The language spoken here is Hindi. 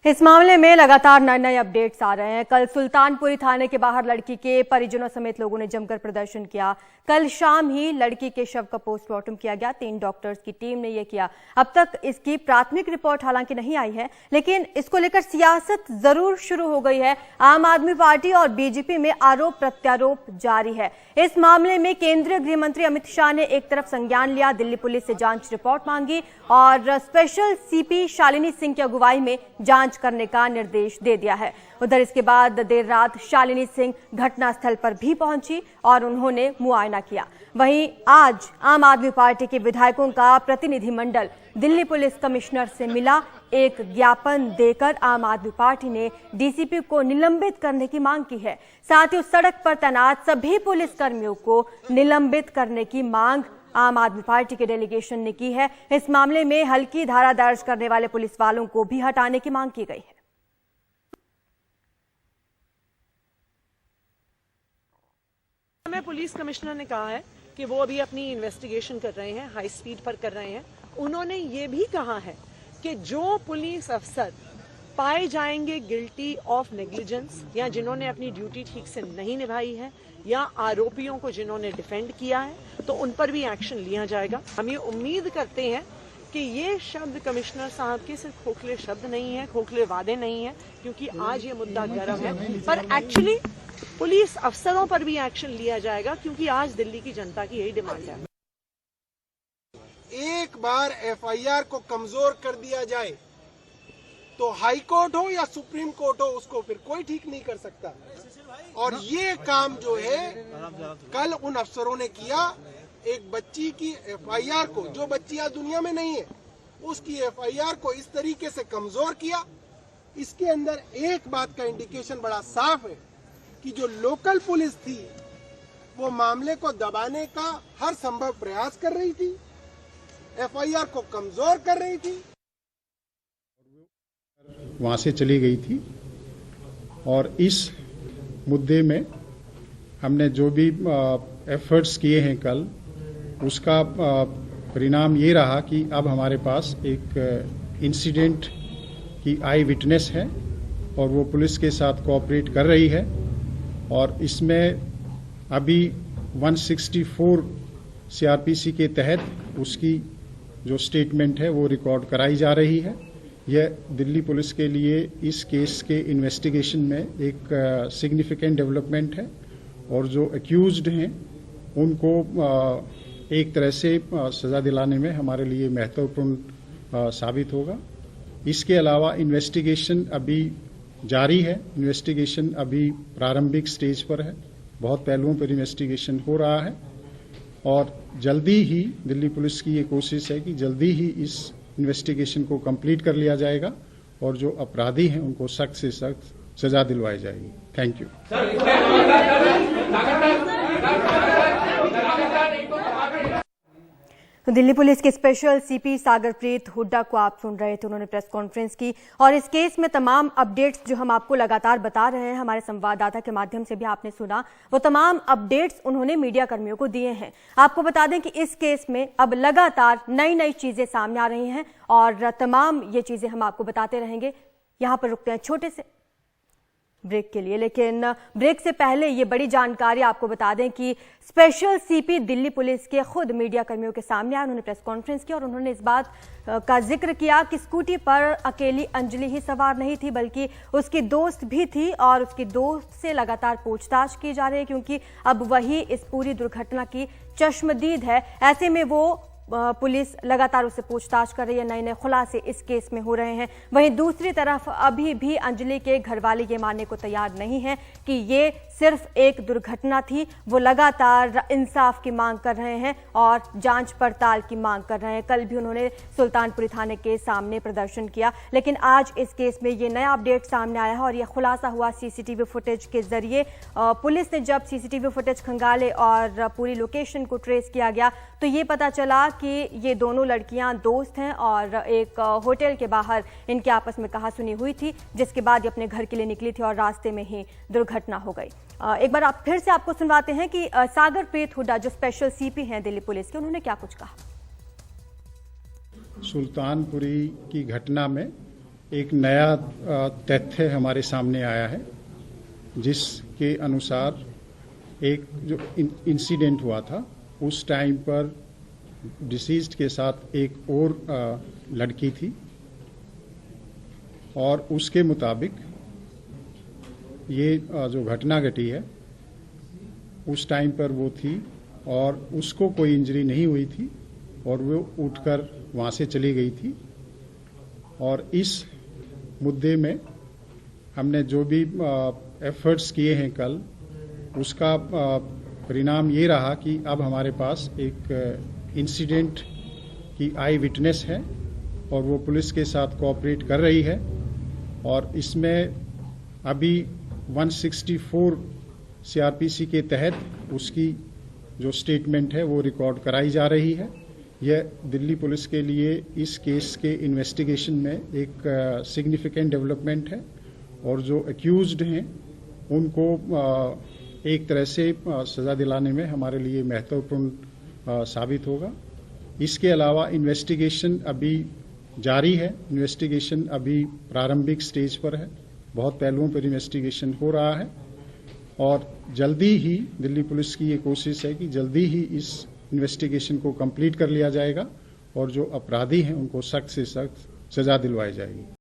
इस मामले में लगातार नए नए अपडेट्स आ रहे हैं। कल सुल्तानपुरी थाने के बाहर लड़की के परिजनों समेत लोगों ने जमकर प्रदर्शन किया। कल शाम ही लड़की के शव का पोस्टमार्टम किया गया। 3 डॉक्टर्स की टीम ने यह किया। अब तक इसकी प्राथमिक रिपोर्ट हालांकि नहीं आई है, लेकिन इसको लेकर सियासत जरूर शुरू हो गई है। आम आदमी पार्टी और बीजेपी में आरोप प्रत्यारोप जारी है। इस मामले में केंद्रीय गृह मंत्री अमित शाह ने एक तरफ संज्ञान लिया, दिल्ली पुलिस से जांच रिपोर्ट मांगी और स्पेशल सीपी शालिनी सिंह की अगुवाई में जांच करने का निर्देश दे दिया है। उधर इसके बाद देर रात शालिनी सिंह घटनास्थल पर भी पहुंची और उन्होंने मुआयना किया। वहीं आज आम आदमी पार्टी के विधायकों का प्रतिनिधिमंडल दिल्ली पुलिस कमिश्नर से मिला। एक ज्ञापन देकर आम आदमी पार्टी ने डीसीपी को निलंबित करने की मांग की है। साथ ही उस सड़क पर तैनात सभी पुलिस कर्मियों को निलंबित करने की मांग आम आदमी पार्टी के डेलीगेशन ने की है। इस मामले में हल्की धारा दर्ज करने वाले पुलिस वालों को भी हटाने की मांग की गई है। हमें पुलिस कमिश्नर ने कहा है कि वो अभी अपनी इन्वेस्टिगेशन कर रहे हैं, हाई स्पीड पर कर रहे हैं। उन्होंने ये भी कहा है कि जो पुलिस अफसर पाए जाएंगे गिल्टी ऑफ नेग्लिजेंस या जिन्होंने अपनी ड्यूटी ठीक से नहीं निभाई है या आरोपियों को जिन्होंने डिफेंड किया है, तो उन पर भी एक्शन लिया जाएगा। हम ये उम्मीद करते हैं कि ये शब्द कमिश्नर साहब के सिर्फ खोखले शब्द नहीं है, खोखले वादे नहीं है, क्योंकि आज ये मुद्दा गर्म है, पर एक्चुअली पुलिस अफसरों पर भी एक्शन लिया जाएगा, क्योंकि आज दिल्ली की जनता की यही डिमांड है। एक बार एफआईआर को कमजोर कर दिया जाए तो हाई कोर्ट हो या सुप्रीम कोर्ट हो, उसको फिर कोई ठीक नहीं कर सकता। और ये काम जो है कल उन अफसरों ने किया। एक बच्ची की एफआईआर को, जो बच्ची आज दुनिया में नहीं है, उसकी एफआईआर को इस तरीके से कमजोर किया। इसके अंदर एक बात का इंडिकेशन बड़ा साफ है कि जो लोकल पुलिस थी वो मामले को दबाने का हर संभव प्रयास कर रही थी, एफआईआर को कमजोर कर रही थी, वहां से चली गई थी। और इस मुद्दे में हमने जो भी एफर्ट्स किए हैं कल, उसका परिणाम ये रहा कि अब हमारे पास एक इंसिडेंट की आई विटनेस है और वो पुलिस के साथ कोऑपरेट कर रही है। और इसमें अभी 164 सीआरपीसी के तहत उसकी जो स्टेटमेंट है वो रिकॉर्ड कराई जा रही है। यह दिल्ली पुलिस के लिए इस केस के इन्वेस्टिगेशन में एक सिग्निफिकेंट डेवलपमेंट है और जो अक्यूज्ड हैं उनको एक तरह से सजा दिलाने में हमारे लिए महत्वपूर्ण साबित होगा। इसके अलावा इन्वेस्टिगेशन अभी जारी है। इन्वेस्टिगेशन अभी प्रारंभिक स्टेज पर है, बहुत पहलुओं पर इन्वेस्टिगेशन हो रहा है और जल्दी ही दिल्ली पुलिस की ये कोशिश है कि जल्दी ही इस इन्वेस्टिगेशन को कंप्लीट कर लिया जाएगा और जो अपराधी हैं उनको सख्त से सख्त सजा दिलवाई जाएगी। Thank you. तो दिल्ली पुलिस के स्पेशल सीपी सागरप्रीत हुड्डा को आप सुन रहे थे। उन्होंने प्रेस कॉन्फ्रेंस की और इस केस में तमाम अपडेट्स जो हम आपको लगातार बता रहे हैं, हमारे संवाददाता के माध्यम से भी आपने सुना, वो तमाम अपडेट्स उन्होंने मीडिया कर्मियों को दिए हैं। आपको बता दें कि इस केस में अब लगातार नई नई चीजें सामने आ रही हैं और तमाम ये चीजें हम आपको बताते रहेंगे। यहां पर रुकते हैं छोटे से ब्रेक के लिए, लेकिन ब्रेक से पहले ये बड़ी जानकारी आपको बता दें कि स्पेशल सीपी दिल्ली पुलिस के खुद मीडिया कर्मियों के सामने आए। उन्होंने प्रेस कॉन्फ्रेंस की और उन्होंने इस बात का जिक्र किया कि स्कूटी पर अकेली अंजलि ही सवार नहीं थी, बल्कि उसकी दोस्त भी थी और उसकी दोस्त से लगातार पूछताछ की जा रही है, क्योंकि अब वही इस पूरी दुर्घटना की चश्मदीद है। ऐसे में वो पुलिस लगातार उससे पूछताछ कर रही है। नए नए खुलासे इस केस में हो रहे हैं। वहीं दूसरी तरफ अभी भी अंजलि के घरवाले ये मानने को तैयार नहीं है कि ये सिर्फ एक दुर्घटना थी। वो लगातार इंसाफ की मांग कर रहे हैं और जांच पड़ताल की मांग कर रहे हैं। कल भी उन्होंने सुल्तानपुरी थाने के सामने प्रदर्शन किया, लेकिन आज इस केस में ये नया अपडेट सामने आया है और यह खुलासा हुआ सीसीटीवी फुटेज के जरिए। पुलिस ने जब सीसीटीवी फुटेज खंगाले और पूरी लोकेशन को ट्रेस किया गया तो ये पता चला कि ये दोनों लड़कियां दोस्त हैं और एक होटल के बाहर इनके आपस में कहासुनी हुई थी, जिसके बाद ये अपने घर के लिए निकली थी और रास्ते में ही दुर्घटना हो गई। एक बार आप फिर से आपको सुनवाते हैं कि सागरप्रीत हुड्डा जो स्पेशल सीपी हैं दिल्ली पुलिस के, उन्होंने क्या कुछ कहा। सुल्तानपुरी की घटना में एक नया तथ्य हमारे सामने आया है, जिसके अनुसार एक जो इंसिडेंट हुआ था उस टाइम पर डिसीज्ड के साथ एक और लड़की थी, और उसके मुताबिक ये जो घटना घटी है उस टाइम पर वो थी और उसको कोई इंजरी नहीं हुई थी और वो उठकर वहाँ से चली गई थी। और इस मुद्दे में हमने जो भी एफर्ट्स किए हैं कल, उसका परिणाम ये रहा कि अब हमारे पास एक इंसिडेंट की आई विटनेस है और वो पुलिस के साथ कोऑपरेट कर रही है, और इसमें अभी 164 सीआरपीसी के तहत उसकी जो स्टेटमेंट है वो रिकॉर्ड कराई जा रही है। यह दिल्ली पुलिस के लिए इस केस के इन्वेस्टिगेशन में एक सिग्निफिकेंट डेवलपमेंट है, और जो एक्यूज्ड हैं उनको एक तरह से सजा दिलाने में हमारे लिए महत्वपूर्ण साबित होगा। इसके अलावा इन्वेस्टिगेशन अभी जारी है, इन्वेस्टिगेशन अभी प्रारंभिक स्टेज पर है, बहुत पहलुओं पर इन्वेस्टिगेशन हो रहा है, और जल्दी ही दिल्ली पुलिस की ये कोशिश है कि जल्दी ही इस इन्वेस्टिगेशन को कंप्लीट कर लिया जाएगा और जो अपराधी हैं उनको सख्त से सख्त सजा दिलवाई जाएगी।